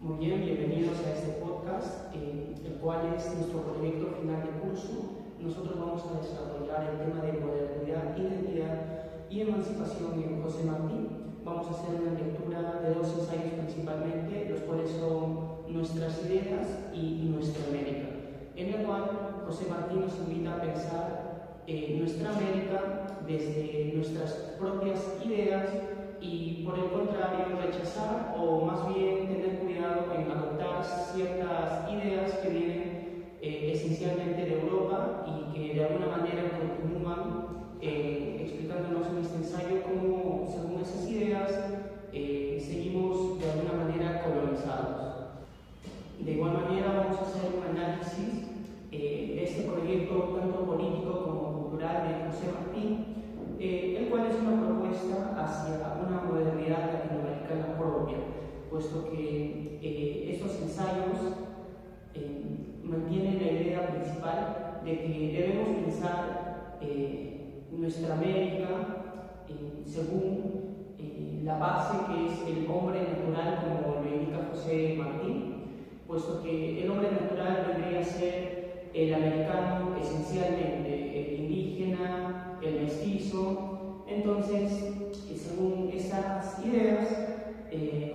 Muy bien, bienvenidos a este podcast, el cual es nuestro proyecto final de curso. Nosotros vamos a desarrollar el tema de modernidad, identidad y emancipación en José Martí. Vamos a hacer una lectura de dos ensayos principalmente, los cuales son Nuestras ideas y Nuestra América, en el cual José Martí nos invita a pensar nuestra América desde nuestras propias ideas y, por el contrario, rechazar o más bien tener cuidado en adoptar ciertas ideas que vienen esencialmente de Europa y que de alguna manera continúan explicándonos en este ensayo cómo, según esas ideas, seguimos de alguna manera colonizados. De igual manera, vamos a hacer un análisis de este proyecto, tanto político como cultural, de José Martí, el cual es una propuesta hacia una modernidad latinoamericana propia, puesto que estos ensayos mantienen la idea principal de que debemos pensar nuestra América según la base que es el hombre natural, como lo indica José Martí, puesto que el hombre natural vendría a ser el americano esencialmente, el indígena, el mestizo. Entonces, según estas ideas,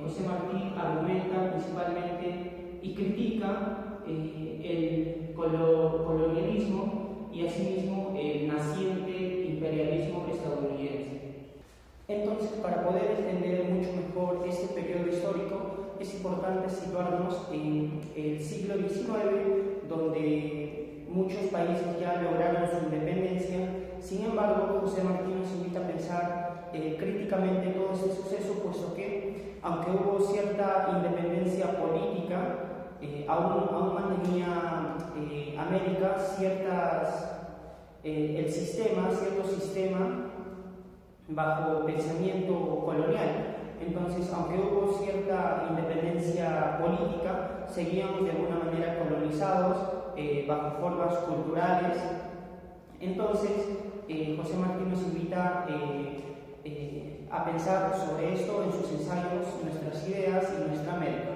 José Martí argumenta principalmente y critica el colonialismo y asimismo el naciente imperialismo estadounidense. Entonces, para poder entender mucho mejor este periodo histórico, es importante situarnos en el siglo XIX, donde muchos países ya lograron su independencia. Sin embargo, José Martí nos invita a pensar críticamente todo este suceso, puesto que, aunque hubo cierta independencia política, aún mantenía América cierto sistema bajo pensamiento colonial. Entonces, aunque hubo cierta independencia política, seguíamos de alguna manera colonizados bajo formas culturales. Entonces, José Martí nos invita a pensar sobre esto en sus ensayos, Nuestras ideas y Nuestra América.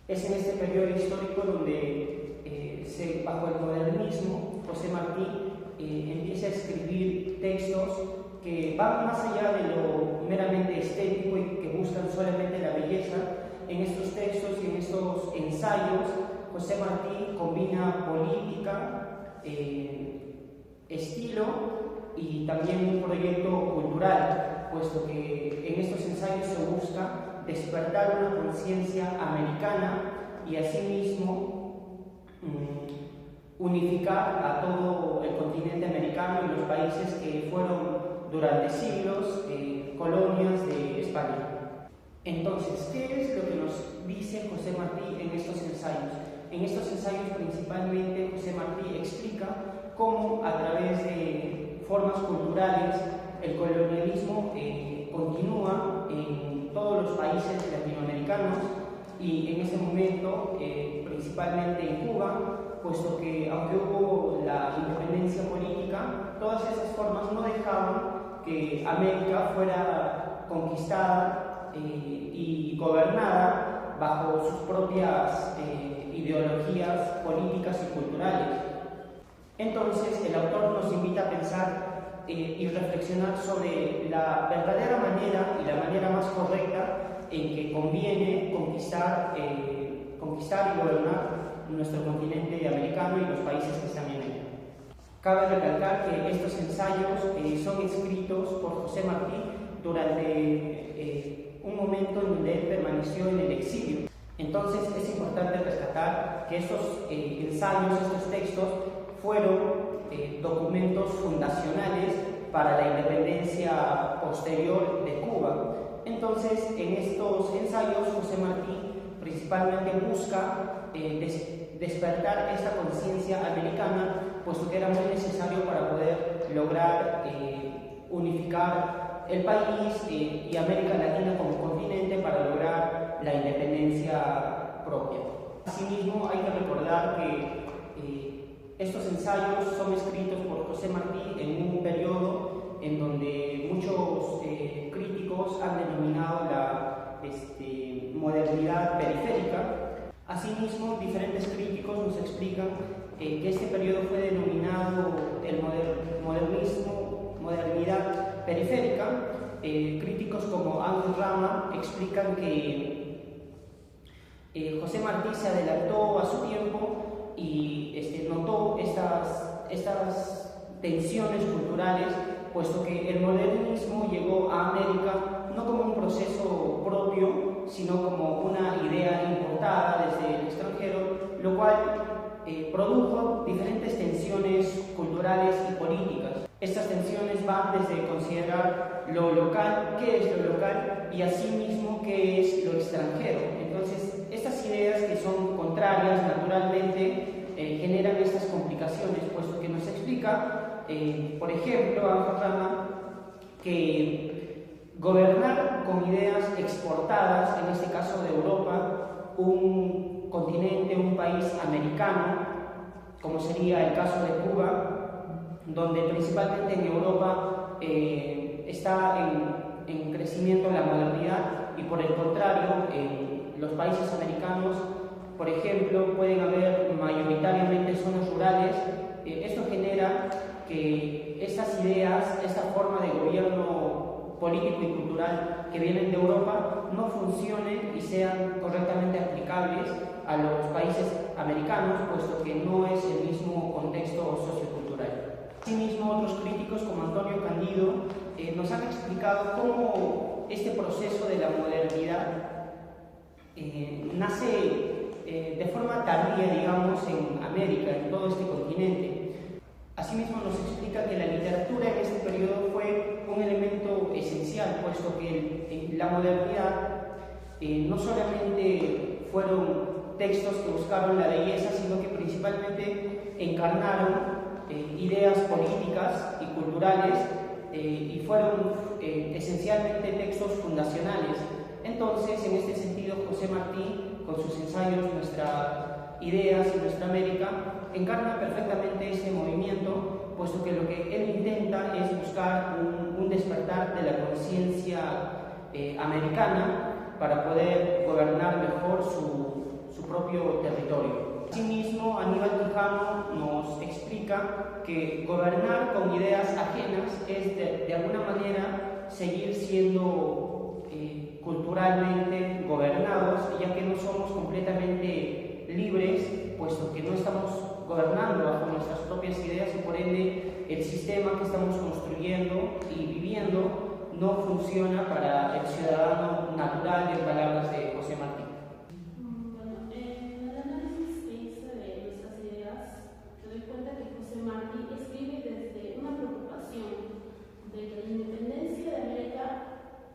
Es en este periodo histórico donde, bajo el modernismo, José Martí empieza a escribir textos que van más allá de lo meramente estético y que buscan solamente la belleza. En estos textos y en estos ensayos, José Martí combina política, estilo y también un proyecto cultural, puesto que en estos ensayos se busca despertar una conciencia americana y asimismo unificar a todo el continente americano y los países que fueron durante siglos colonias de España. Entonces, ¿qué es lo que nos dice José Martí en estos ensayos? En estos ensayos principalmente José Martí explica cómo a través de formas culturales el colonialismo continúa en todos los países latinoamericanos y en ese momento principalmente en Cuba, puesto que aunque hubo la independencia política, todas esas formas no dejaban que América fuera conquistada y gobernada bajo sus propias ideologías políticas y culturales. Entonces, el autor nos invita a pensar y reflexionar sobre la verdadera manera y la manera más correcta en que conviene conquistar y gobernar nuestro continente americano y los países que están en él. Cabe recalcar que estos ensayos son escritos por José Martí durante un momento en donde él permaneció en el exilio. Entonces es importante rescatar que estos ensayos, estos textos, fueron documentos fundacionales para la independencia posterior de Cuba. Entonces, en estos ensayos, José Martí principalmente busca despertar esta conciencia americana, puesto que era muy necesario para poder lograr unificar el país y América Latina como continente para lograr la independencia propia. Asimismo, hay que recordar que estos ensayos son escritos por José Martí en un periodo en donde muchos críticos han denominado la modernidad periférica, Asimismo, diferentes críticos nos explican que este periodo fue denominado el modernismo, modernidad periférica. Críticos como Ángel Rama explican que José Martí se adelantó a su tiempo y notó estas tensiones culturales, puesto que el modernismo llegó a América no como un proceso propio, sino como una idea importada desde el extranjero, lo cual produjo diferentes tensiones culturales y políticas. Estas tensiones van desde considerar lo local, qué es lo local, y asimismo qué es lo extranjero. Entonces, estas ideas que son contrarias naturalmente generan estas complicaciones, puesto que nos explica, por ejemplo, Ángel Rama, que gobernar con ideas exportadas, en este caso de Europa, un continente, un país americano, como sería el caso de Cuba, donde principalmente en Europa está en crecimiento la modernidad, y por el contrario, en los países americanos, por ejemplo, pueden haber mayoritariamente zonas rurales. Esto genera que estas ideas, esta forma de gobierno político y cultural que vienen de Europa no funcionen y sean correctamente aplicables a los países americanos, puesto que no es el mismo contexto sociocultural. Asimismo, otros críticos como Antonio Candido nos han explicado cómo este proceso de la modernidad nace de forma tardía, digamos, en América, en todo este continente. Asimismo, nos explica que la literatura en este periodo fue un elemento esencial, puesto que la modernidad no solamente fueron textos que buscaron la belleza, sino que principalmente encarnaron ideas políticas y culturales y fueron esencialmente textos fundacionales. Entonces, en este sentido, José Martí, con sus ensayos Nuestras Ideas y Nuestra América, encarna perfectamente este movimiento, puesto que lo que él intenta es buscar un despertar de la conciencia americana para poder gobernar mejor su propio territorio. Asimismo, Aníbal Quijano nos explica que gobernar con ideas ajenas es de alguna manera seguir siendo culturalmente gobernados, ya que no somos completamente libres, puesto que no estamos gobernando bajo nuestras propias ideas, y por ende el sistema que estamos construyendo y viviendo no funciona para el ciudadano natural, en palabras de José Martí. Martí escribe desde una preocupación de que la independencia de América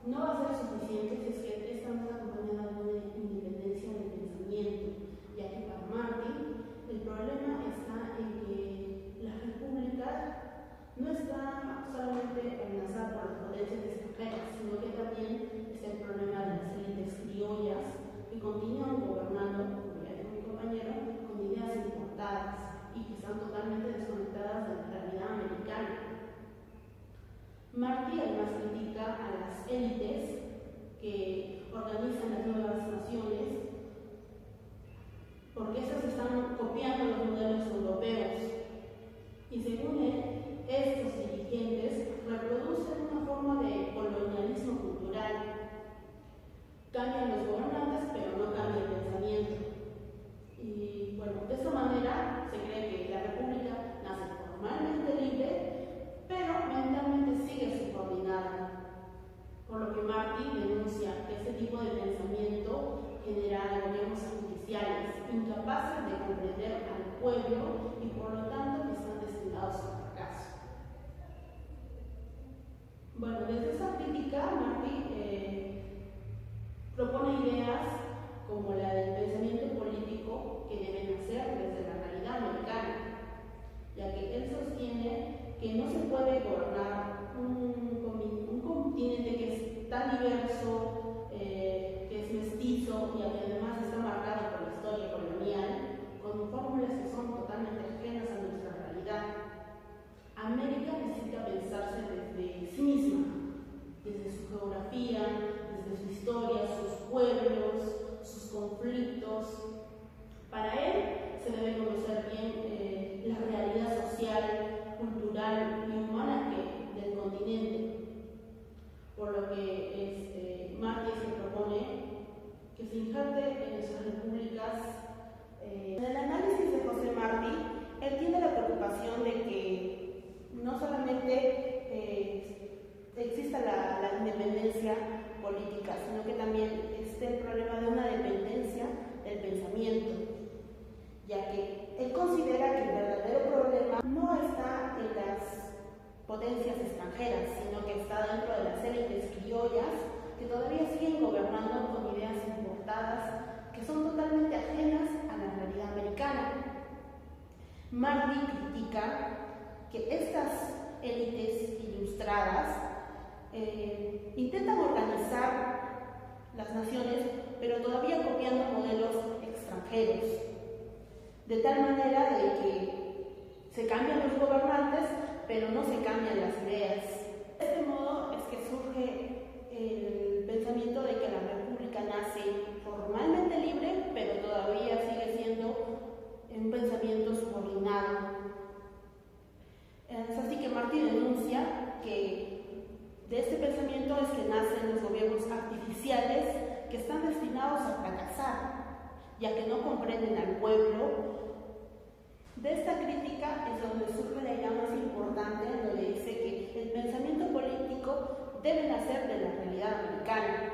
no va a ser suficiente si es que esta no está acompañada de una independencia de pensamiento, ya que para Martí el problema está en que la república no está solamente amenazada por las potencias extranjeras, sino que también está el problema de las élites criollas que continúan gobernando, como ya dijo mi compañero, con ideas importadas y que están totalmente desconectadas de la realidad americana. Martí además critica a las élites que organizan las nuevas naciones, porque estas están copiando los modelos europeos, y según él, estos dirigentes reproducen una forma de colonialismo cultural. Cambian los gobernantes, pero no cambia el pensamiento. Y bueno, de esta manera se cree que la república nace formalmente libre, pero mentalmente sigue subordinada. Por lo que Martí denuncia que este tipo de pensamiento genera gobiernos artificiales, incapaces de comprender al pueblo y por lo tanto que están destinados al fracaso. Bueno, desde esa crítica, Martí propone ideas como la del pensamiento político que debe nacer desde la realidad americana, ya que él sostiene que no se puede gobernar un continente que es tan diverso, que es mestizo y que además está marcado por la historia colonial, con fórmulas que son totalmente ajenas a nuestra realidad. América necesita pensarse desde sí misma, desde su geografía, desde su historia, sus pueblos, sus conflictos, Para él se debe conocer bien la realidad social, cultural y humana del continente, por lo que Martí se propone que se injerte en nuestras repúblicas. En el análisis de José Martí, él tiene la preocupación de que no solamente exista la independencia política, sino que también esté el problema de una dependencia del pensamiento, ya que él considera que el verdadero problema no está en las potencias extranjeras, sino que está dentro de las élites criollas que todavía siguen gobernando con ideas importadas que son totalmente ajenas a la realidad americana. Martí critica que estas élites ilustradas intentan organizar las naciones, pero todavía copiando modelos extranjeros, de tal manera de que se cambian los gobernantes, pero no se cambian las ideas. De este modo es que surge el pensamiento de que la república nace formalmente libre, pero todavía sigue siendo un pensamiento subordinado. Es así que Martí denuncia que de este pensamiento es que nacen los gobiernos artificiales que están destinados a fracasar, ya que no comprenden al pueblo. De esta crítica es donde surge la idea más importante, donde dice que el pensamiento político debe nacer de la realidad americana.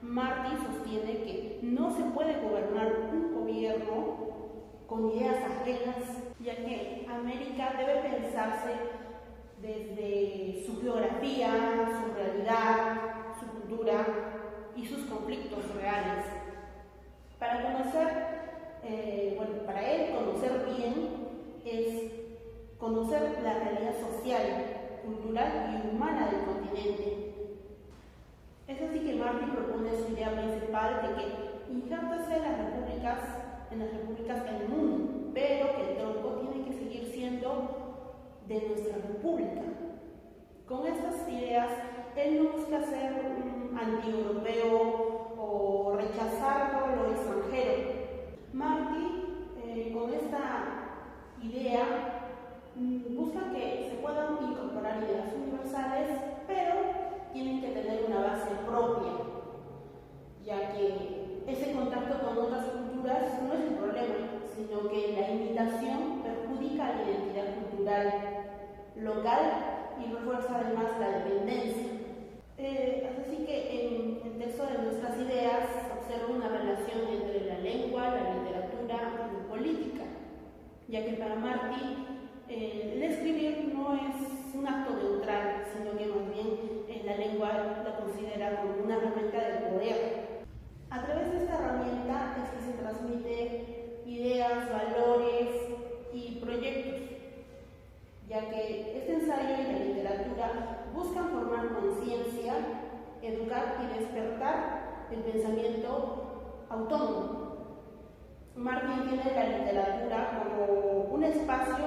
Martí sostiene que no se puede gobernar un gobierno con ideas ajenas, ya que América debe pensarse desde su geografía, su realidad, su cultura y sus conflictos reales. Para para él conocer bien es conocer la realidad social, cultural y humana del continente. Es así que Martí propone su idea principal de que injértase en las repúblicas del mundo, pero que el tronco tiene que seguir siendo de nuestra república. Con estas ideas, él no busca ser un anti-europeo o rechazar todo lo extranjero. Martí, con esta idea, busca que se puedan incorporar ideas universales, pero tienen que tener una base propia, ya que ese contacto con otras culturas no es el problema, sino que la imitación perjudica la identidad cultural local y refuerza además la dependencia. Así que en el texto de nuestras ideas se observa una relación entre la lengua, la literatura y la política, ya que para Martí el escribir no es un acto neutral, sino que más bien la lengua la considera como una herramienta del poder. A través de esta herramienta es que se transmite ideas, valores y proyectos, ya que este ensayo y la literatura buscan formar conciencia, educar y despertar el pensamiento autónomo. Martí entiende la literatura como un espacio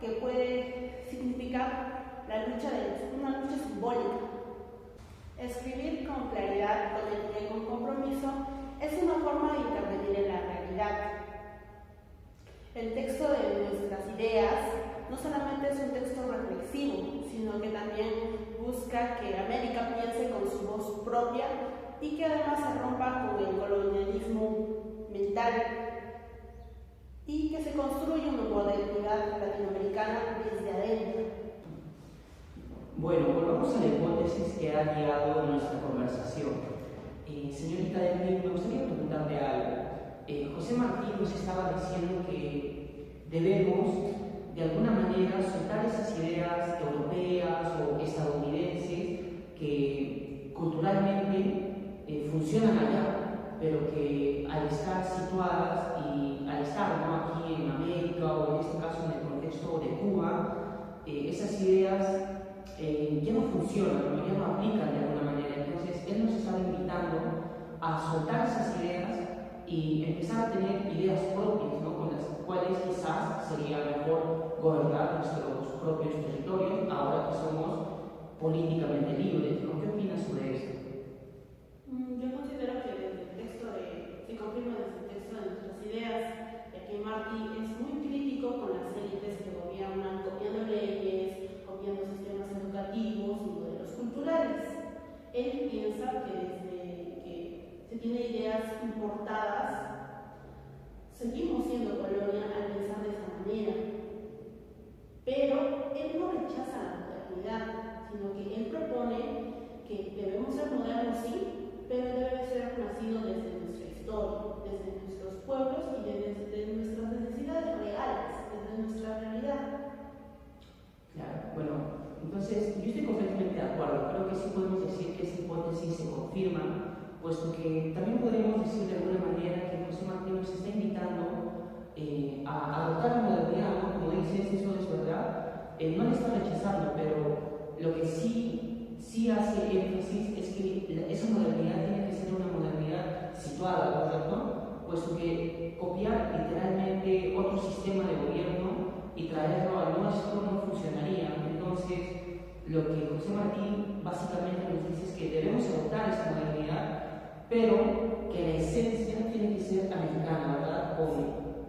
que puede significar una lucha simbólica. Escribir con claridad, con ética y con compromiso es una forma de intervenir en la realidad. El texto de nuestras ideas no solamente es un texto reflexivo, sino que también busca que América piense con su voz propia y que además se rompa con el colonialismo mental y que se construya una modernidad latinoamericana desde adentro. Bueno, volvamos a la hipótesis que ha guiado nuestra conversación. Señorita Delvin, me gustaría preguntarle algo. José Martí nos estaba diciendo que debemos de alguna manera soltar esas ideas europeas o estadounidenses que culturalmente funcionan allá, pero que al estar situadas y al estar aquí en América o en este caso en el contexto de Cuba, esas ideas ya no funcionan, ¿no? Ya no aplican de alguna manera. Entonces, él nos está invitando a soltar esas ideas y empezar a tener ideas propias, ¿no? Con las cuales quizás sería mejor gobernar nuestros propios territorios ahora que somos políticamente libres, ¿no? ¿Qué opinas sobre esto? Yo considero que si confirma desde el texto de nuestras ideas, pueblos y de nuestras necesidades reales, desde nuestra realidad. Claro, bueno, entonces yo estoy completamente de acuerdo. Creo que sí podemos decir que esa hipótesis se confirma, puesto que también podemos decir de alguna manera que José Martí nos está invitando a adoptar la modernidad, ¿no? Como dices, eso es verdad. No le está rechazando, pero lo que sí hace énfasis es que esa modernidad tiene que ser una modernidad situada, ¿correcto? Puesto que copiar literalmente otro sistema de gobierno y traerlo al nuestro no funcionaría. Entonces, lo que José Martí básicamente nos dice es que debemos adoptar esa modernidad, pero que la esencia tiene que ser americana, ¿verdad?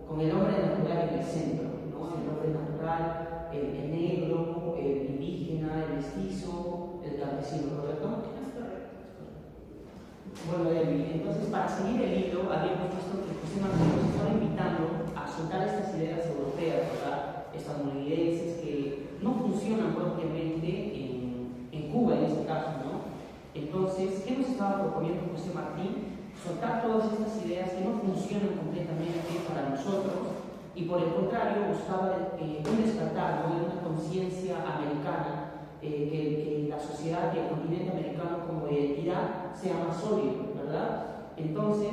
Con el hombre natural en el centro, ¿no? El hombre natural, el negro, el indígena, el mestizo, el campesino, ¿correcto? Es correcto. Bueno, Debbie, entonces para seguir el hilo, habíamos visto que José Martí nos estaba invitando a soltar estas ideas europeas, ¿verdad? Estadounidenses que no funcionan propiamente en Cuba en este caso, ¿no? Entonces, ¿qué nos estaba proponiendo José Martí? Soltar todas estas ideas que no funcionan completamente para nosotros y por el contrario buscaba un despertar, ¿no? De una conciencia americana, que la sociedad y el continente americano como identidad sea más sólido, ¿verdad? Entonces,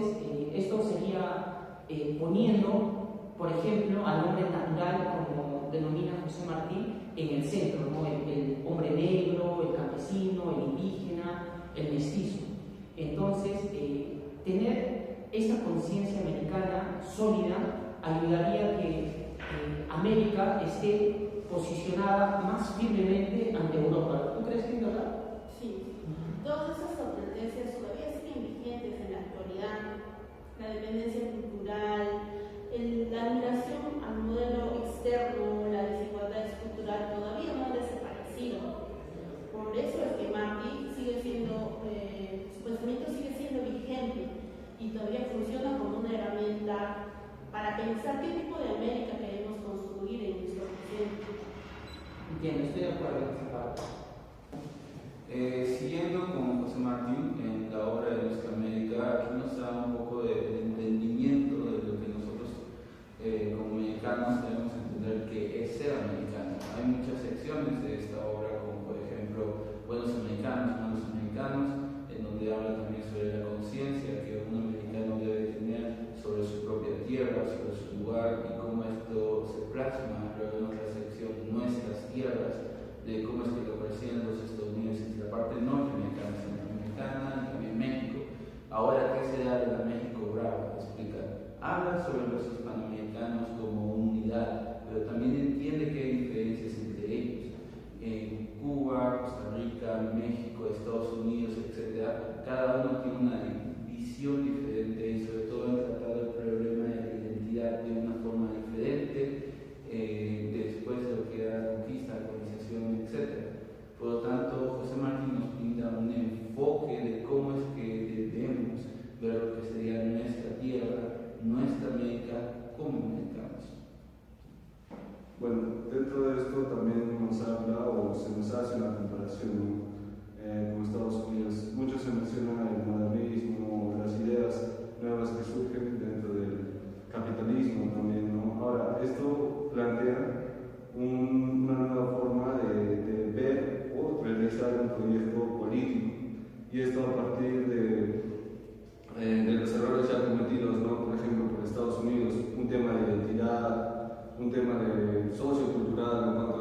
esto sería poniendo, por ejemplo, al hombre natural, como denomina José Martí, en el centro, ¿no? El hombre negro, el campesino, el indígena, el mestizo. Entonces, tener esta conciencia americana sólida ayudaría a que América esté posicionada más firmemente ante Europa. ¿Tú crees que es verdad? Sí. Todas esas tendencias todavía siguen vigentes en la actualidad. La dependencia cultural, la admiración al modelo externo, la desigualdad estructural todavía no han desaparecido. Por eso es que Martí sigue siendo, su pensamiento sigue siendo vigente y todavía funciona como una herramienta para pensar qué tipo de América queremos construir en nuestro presente. Entiendo, estoy de acuerdo en esa parte. Siguiendo con José Martí en la obra de Nuestra América, aquí nos da un poco de entendimiento de lo que nosotros como mexicanos debemos entender que es ser americano. Hay muchas secciones de esta obra, como por ejemplo Buenos Americanos, Malos Americanos, en donde habla también sobre la conciencia que un americano debe tener sobre su propia tierra, sobre su lugar y cómo esto se plasma luego en otra sección, Nuestras Tierras, de cómo es que lo perciben los estadounidenses, la parte norteamericana, centroamericana y también México. Ahora, ¿qué será de la México Brava? Explica. Habla sobre los hispanoamericanos como unidad, pero también entiende que hay diferencias entre ellos. En Cuba, Costa Rica, México, Estados Unidos, etc., cada uno tiene una visión diferente y sobre todo han tratado el problema de la identidad de una forma diferente después de lo que era la conquista, la colonización, etc. Por lo tanto, José Martí nos pinta un enfoque de cómo es que debemos ver lo que sería nuestra tierra, nuestra América como americanos. Bueno, dentro de esto también nos habla o se nos hace una comparación con Estados Unidos. Muchos se mencionan el modernismo, las ideas nuevas que surgen dentro del capitalismo también, ¿no? Ahora, esto plantea una nueva forma de ver o realizar un proyecto político, y esto a partir de los errores ya cometidos, ¿no? Por ejemplo, por Estados Unidos, un tema de identidad, un tema de sociocultural en cuanto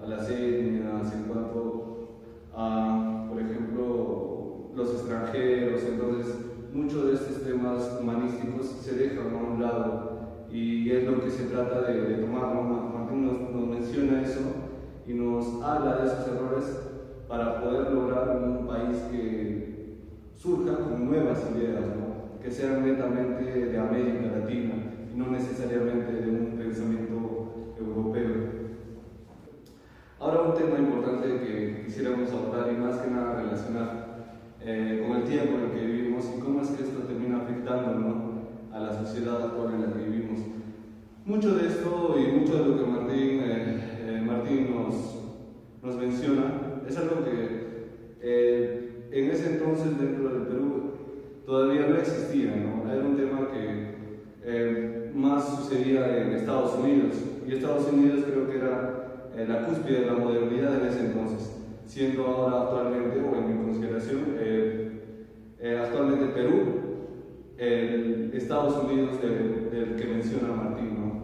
a las etnias, en cuanto a, por ejemplo, los extranjeros. Entonces, muchos de estos temas humanísticos se dejan a un lado y es lo que se trata de tomar, ¿no? Martín nos menciona eso y nos habla de esos errores para poder lograr un país que surja con nuevas ideas, ¿no? Que sean netamente de América Latina y no necesariamente de un pensamiento europeo. Ahora, un tema importante que quisiéramos abordar y más que nada relacionar con el tiempo en el que vivimos y cómo es que esto termina afectando, ¿no?, a la sociedad actual en la que vivimos. Mucho de esto y mucho de lo que Martín nos menciona es algo que en ese entonces dentro del Perú todavía no existía, ¿no? Era un tema que vivía en Estados Unidos, y Estados Unidos creo que era la cúspide de la modernidad en ese entonces, siendo ahora actualmente, o en mi consideración, actualmente Perú, el Estados Unidos del que menciona Martín, ¿no?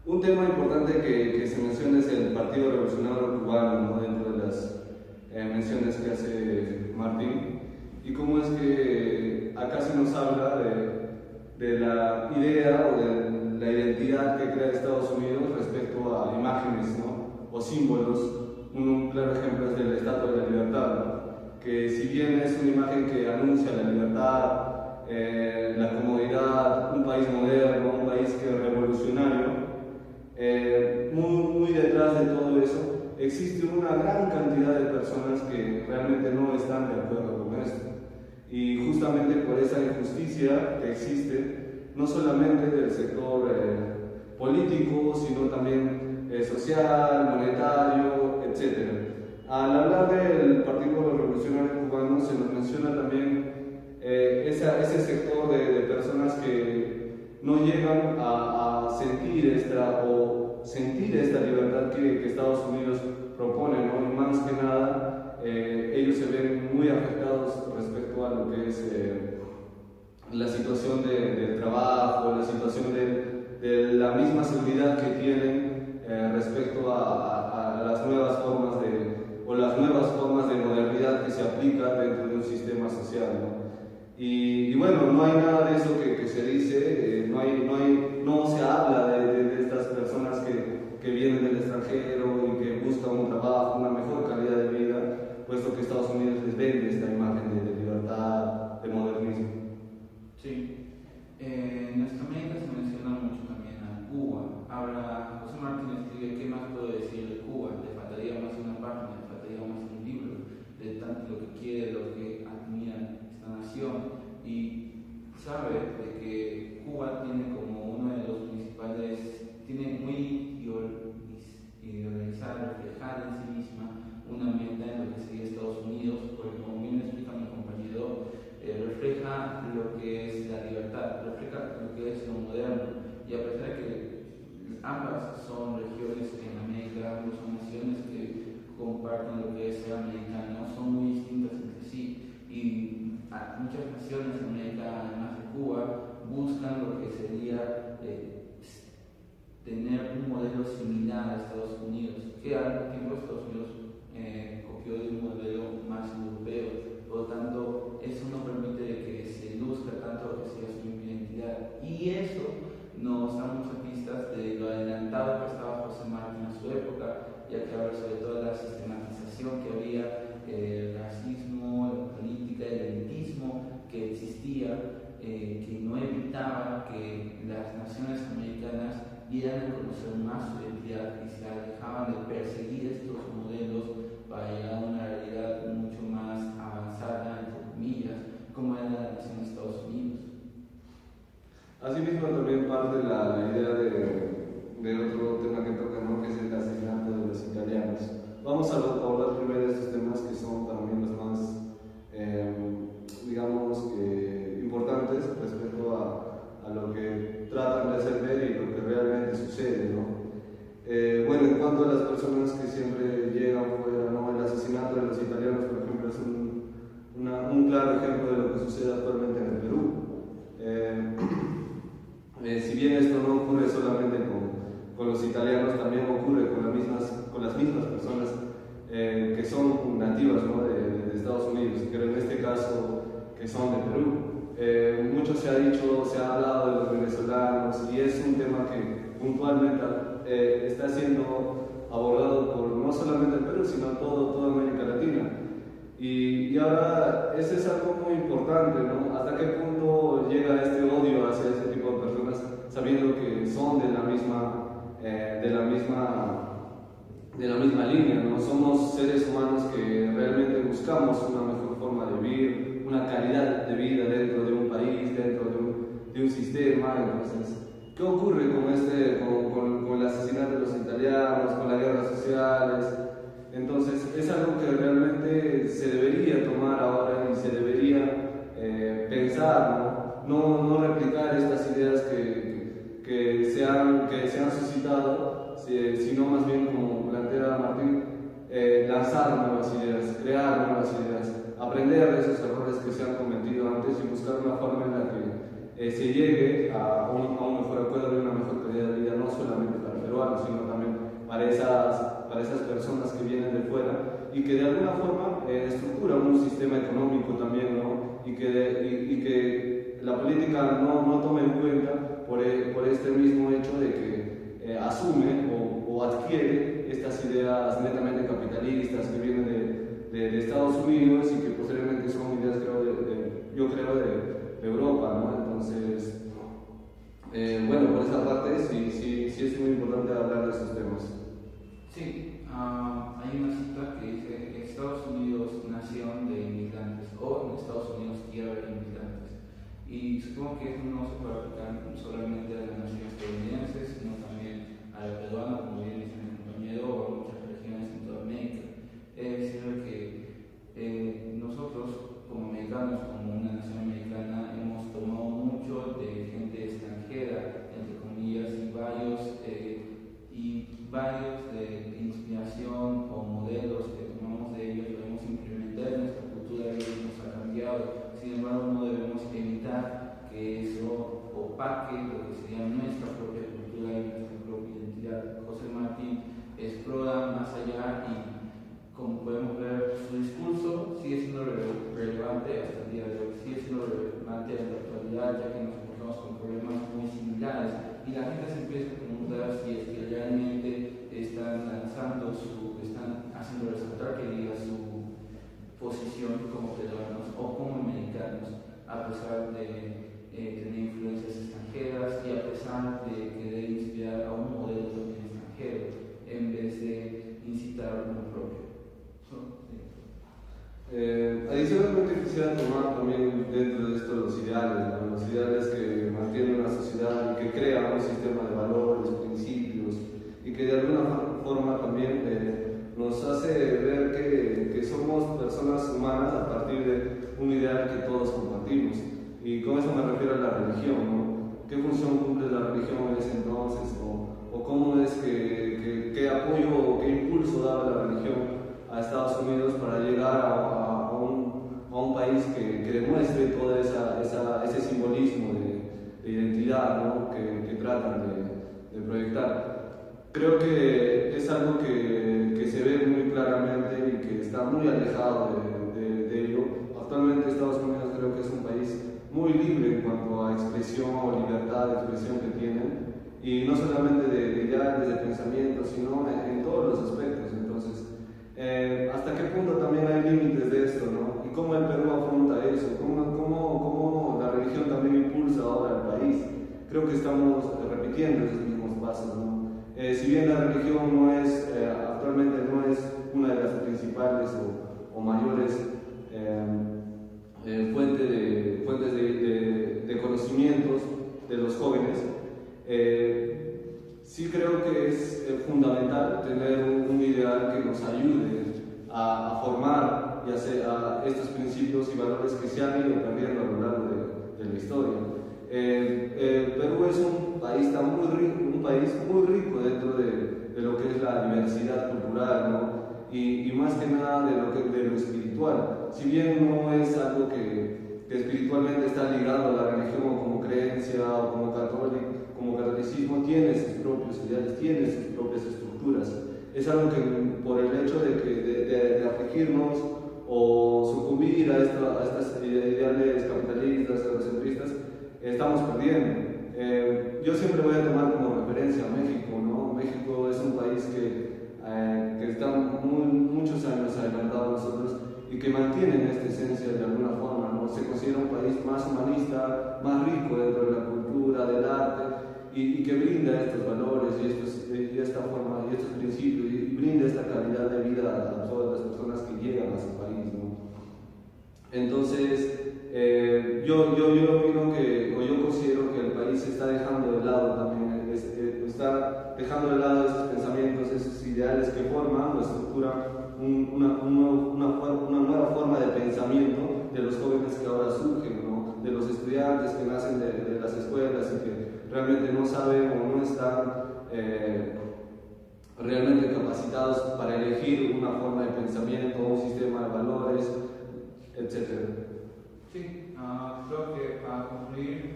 Un tema importante que se menciona es el Partido Revolucionario Cubano, ¿no? Dentro de las menciones que hace Martín, y cómo es que acá se nos habla de la idea o de la identidad que crea Estados Unidos respecto a imágenes, ¿no? O símbolos. Un claro ejemplo es de la Estatua de la Libertad, ¿no? Que si bien es una imagen que anuncia la libertad, la comodidad, un país moderno, un país que es revolucionario, muy detrás de todo eso existe una gran cantidad de personas que realmente no están de acuerdo con esto. Y justamente por esa injusticia que existe, no solamente del sector político, sino también social, monetario, etc. Al hablar del Partido Revolucionario Cubano se nos menciona también ese sector de personas que no llegan a sentir esta libertad que Estados Unidos propone, ¿no? Y más que nada ellos se ven muy afectados respecto a lo que es la situación de trabajo, la situación de la misma seguridad que tienen respecto a las nuevas formas de modernidad que se aplica dentro de un sistema social, ¿no? Y bueno, no hay nada de eso que se dice, no se habla de estas personas que vienen del extranjero y que buscan un trabajo, una mejor calidad de vida, puesto que Estados Unidos les vende esta imagen de libertad, de modernismo. Sí, en nuestra América se menciona mucho también a Cuba. Habla, José Martín escribe, ¿qué más puedo decir de Cuba? Le faltaría más una página, le faltaría más un libro, de tanto lo que quiere, lo que admira esta nación, y sabe de que Cuba tiene como uno de los principales, tiene muy idealizada, reflejada en sí misma una meta en lo que sería Estados Unidos, porque como bien explica mi compañero, refleja lo que es la libertad, refleja lo que es lo moderno, y a pesar de que ambas son regiones en América, ambas son naciones que comparten lo que es ser americano, son muy distintas entre sí, y muchas naciones en América, además de Cuba, buscan lo que sería tener un modelo similar a Estados Unidos, que al tiempo Estados Unidos copió de un modelo más europeo. Por lo tanto, eso no permite que se luzca tanto lo que sea su identidad, y eso nos da muchas pistas de lo adelantado que estaba José Martín a su época, ya que habla sobre toda la sistematización que había, el racismo, la política, el elitismo que existía, que no evitaba que las naciones americanas dieran a conocer más su identidad y se alejaban de perseguir estos modelos para llegar a una realidad mucho más avanzada, entre comillas, como era la nación de Estados Unidos. Asimismo también parte la idea de otro tema que toca, ¿no? Que es el asesinato de los italianos. Vamos a hablar primero de estos temas que son también los más, digamos, importantes respecto a lo que tratan de hacer ver y lo que realmente sucede, ¿no? Bueno, en cuanto a las personas que siempre llegan fuera, ¿no? El asesinato de los italianos, por ejemplo, es un claro ejemplo de lo que sucede actualmente en el Perú. Si bien esto no ocurre solamente con los italianos, también ocurre con las mismas personas que son nativas, ¿no? de Estados Unidos, pero en este caso que son de Perú. Mucho se ha dicho, se ha hablado de los venezolanos, y es un tema que puntualmente está siendo abordado por no solamente el Perú, sino toda América Latina. Y ahora, ese es algo muy importante, ¿no? ¿Hasta qué punto llega este odio hacia ese tipo de personas, sabiendo que son de la misma línea, ¿no? Somos seres humanos que realmente buscamos una mejor forma de vivir, una calidad de vida dentro de un país, dentro de un sistema. Entonces, ¿qué ocurre con el asesinato de los italianos, con las guerras sociales? Entonces, es algo que realmente se debería tomar ahora y se debería pensar, ¿no? No replicar estas ideas que que se han cometido antes y buscar una forma en la que se llegue a un mejor acuerdo y una mejor calidad de vida, no solamente para peruanos, sino también para esas personas que vienen de fuera y que de alguna forma estructuran un sistema económico también, ¿no? Y que la política no tome en cuenta por este mismo hecho de que asume o adquiere estas ideas netamente capitalistas que vienen de Estados Unidos y que posteriormente son ideas, yo creo, de Europa, ¿no? Entonces, bueno, por esa parte sí es muy importante hablar de esos temas. Sí, hay una cita que dice: Estados Unidos, nación de inmigrantes, o en Estados Unidos, tierra de inmigrantes. Y supongo que eso no se puede aplicar solamente a la nación estadounidense, sino también a la peruana, como bien dice mi compañero, o a muchas regiones en toda América. Es decir, que nosotros, como mexicanos, como una nación americana, hemos tomado mucho de gente extranjera, entre comillas, y varios de inspiración o modelos que tomamos de ellos, debemos implementar en nuestra cultura y ellos nos ha cambiado. Sin embargo, no debemos evitar que eso opaque lo que sería nuestra propia cultura y nuestra propia identidad. José Martí explora más allá y, como podemos ver, su discurso sigue siendo relevante hasta el día de hoy, sigue siendo relevante en la actualidad, ya que nos encontramos con problemas muy similares y la gente se empieza a preguntar si es que realmente están haciendo resaltar que diga su posición como peruanos o como americanos, a pesar de tener influencias extranjeras y a pesar de querer inspirar a un modelo también extranjero en vez de incitar uno propio. Adicionalmente quisiera tomar también dentro de esto los ideales, ¿no? Los ideales que mantienen una sociedad y que crean un sistema de valores, principios y que de alguna forma también nos hace ver que somos personas humanas a partir de un ideal que todos compartimos. Y con eso me refiero a la religión, ¿no? ¿Qué función cumple la religión en ese entonces? ¿O cómo es qué apoyo o qué impulso daba la religión a Estados Unidos para llegar a un país que demuestre todo ese simbolismo de identidad, ¿no? que tratan de proyectar? Creo que es algo que se ve muy claramente y que está muy alejado de ello. Actualmente Estados Unidos creo que es un país muy libre en cuanto a expresión o libertad de expresión que tienen, y no solamente de ideales, de pensamiento, sino en todos los aspectos. Entonces, ¿hasta qué punto también hay límites de esto, ¿no? ¿Y cómo el Perú afronta eso? ¿Cómo la religión también impulsa ahora al país? Creo que estamos repitiendo esos mismos pasos, ¿no? Si bien la religión actualmente no es una de las principales o mayores fuentes de conocimientos de los jóvenes, sí creo que es fundamental tener un ideal que nos ayude a formar y a estos principios y valores que se han ido perdiendo a lo largo de la historia. Perú es un país muy rico dentro de lo que es la diversidad cultural, ¿no? Y más que nada de lo espiritual. Si bien no es algo que espiritualmente está ligado a la religión o como creencia o como catolicismo, tiene sus propios ideales, tiene sus propias estructuras. Es algo que por el hecho de afligirnos o sucumbir a estas ideales capitalistas, eurocentristas, estamos perdiendo. Yo siempre voy a tomar como referencia a México, ¿no? México es un país que está muchos años adelantado a nosotros y que mantiene esta esencia de alguna forma, ¿no? Se considera un país más humanista, más rico dentro de la cultura, del arte, y que brinda estos valores y esta forma y estos principios y brinda esta calidad de vida a todas las personas que llegan a su país, ¿no? Entonces, yo opino yo considero que el país está dejando de lado también, está dejando de lado esos pensamientos, esos ideales que forman o estructuran una nueva forma de pensamiento de los jóvenes que ahora surgen, ¿no? De los estudiantes que nacen de las escuelas y que realmente no saben o no están realmente capacitados para elegir una forma de pensamiento, un sistema de valores, etc. Creo que para concluir,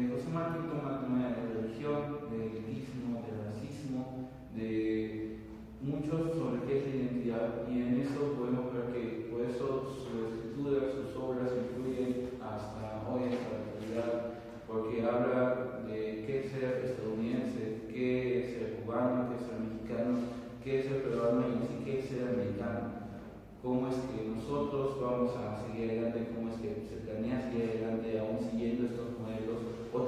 José Martí toma el tema de la religión, del elitismo, del racismo, de mucho sobre qué es la identidad, y en eso podemos ver que por eso sus escrituras, sus obras influyen hasta hoy, hasta la actualidad, porque habla de qué es ser estadounidense, qué es ser cubano, qué es ser mexicano, qué es ser peruano y así qué es ser americano. Cómo es que nosotros vamos a seguir adelante, cómo es que se planea seguir adelante aún siguiendo estos modelos o